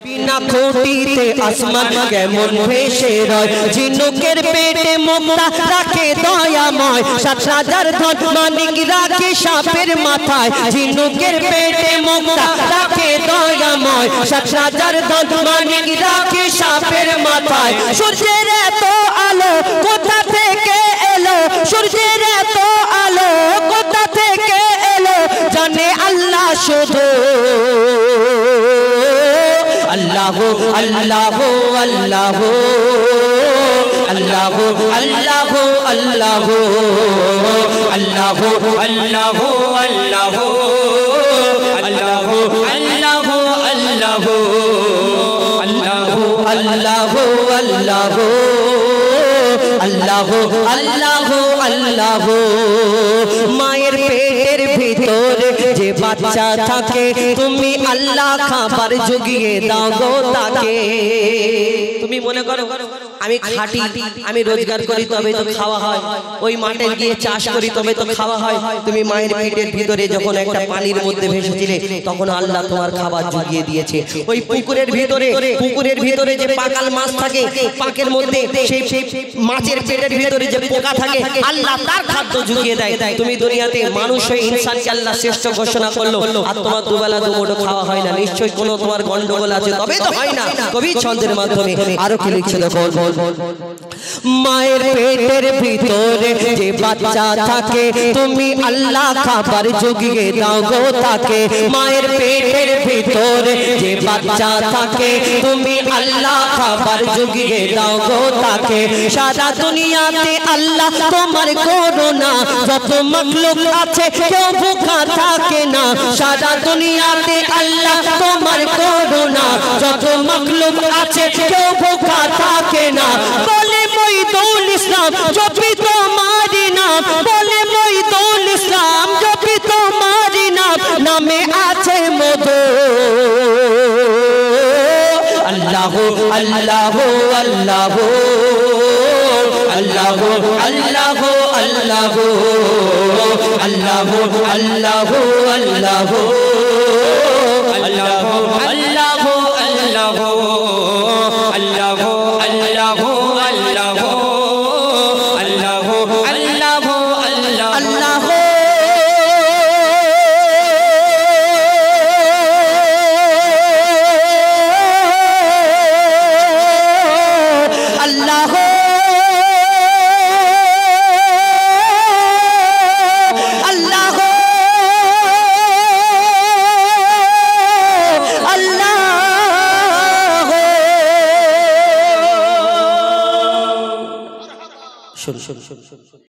বিনা খুঁটিতে আসমান কেমন ভেসে রয়, ঝিনুকের পেটে মুক্তা রাখে দয়াময়, ৭,০০০ ধন মানিক রাখে সাপের মাথায়, ঝিনুকের পেটে মুক্তা রাখে দয়াময়, ৭,০০০ ধন মানিক রাখে সাপের মাথায়। সূর্যের এত আলো কোথা থেকে এলো, সূর্যের এত আলো কোথা থেকে এলো, জানে আল্লাহ শুধু। अल्लाह अल्लाह अल्लाह अल्लाह अल्लाह अल्लाह अल्लाह अल्लाह अल्लाह अल्लाह अल्लाह अल्लाह अल्लाह अल्लाह अल्लाह। माয়ের পেটের ভিতরে যে বাচ্চা থাকে তুমি আল্লাহ খাবার জুগিয়ে দাও গো তাকে। তুমি মনে করো আমি খাটি, আমি রোজগার করি তবে তো খাওয়া হয়, ওই মাঠে গিয়ে চাষ করি তবে তো খাওয়া হয়। তুমি মায়ের পেটের ভিতরে যখন একটা পানির মধ্যে ভেসেছিলে তখন আল্লাহ তোমার খাবার জুগিয়ে দিয়েছে। ওই পুকুরের ভিতরে যে পাকাল মাছ থাকে, পাকের মধ্যে সেই মাছের পেটের ভিতরে যে পোকা থাকে আল্লাহ তার খাদ্য জুগিয়ে দেয়। তুমি দুনিয়াতে মানুষ হয়ে ইনসানকে আল্লাহ শ্রেষ্ঠ ঘোষণা করলো, আর তোমার দুবেলা দুমুঠো খাওয়া হয় না, নিশ্চয়ই কোনো তোমার গন্ডগোল আছে, তবে তো হয় না। কবি ছন্দের মাধ্যমে আরো কি লিখছে দেখো, মায়ের পেটের ভিতরে যে বাচ্চা থাকে তুমি আল্লাহ খাবার জুগিয়ে দাও গো তাকে। মায়ের পেটের ভিতরে যে বাচ্চা থাকে তুমি আল্লাহ খাবার জুগিয়ে দাও গো তাকে। সারা দুনিয়াতে আল্লাহ তোমার করুণা, যত মখলুক আছে কেউ ভুখা থাকে না। সারা দুনিয়াতে আল্লাহ তোমার করুণা, যত মখলুক আছে কেউ ভুখা থাকে না। বলে মঈদুল ইসলাম জপি তোমারি নাম, বলে মঈদুল ইসলাম জপি তোমারি নাম, নামে আছে মধু। আল্লাহ আল্লাহ আল্লাহ আল্লাহ আল্লাহ আল্লাহ আল্লাহ আল্লাহ আল্লাহ আল্লাহ আল্লাহ আল্লাহ আল্লাহ আল্লাহ আল্লাহ আল্লাহ আল্লাহ শুন শুন শুন শুন।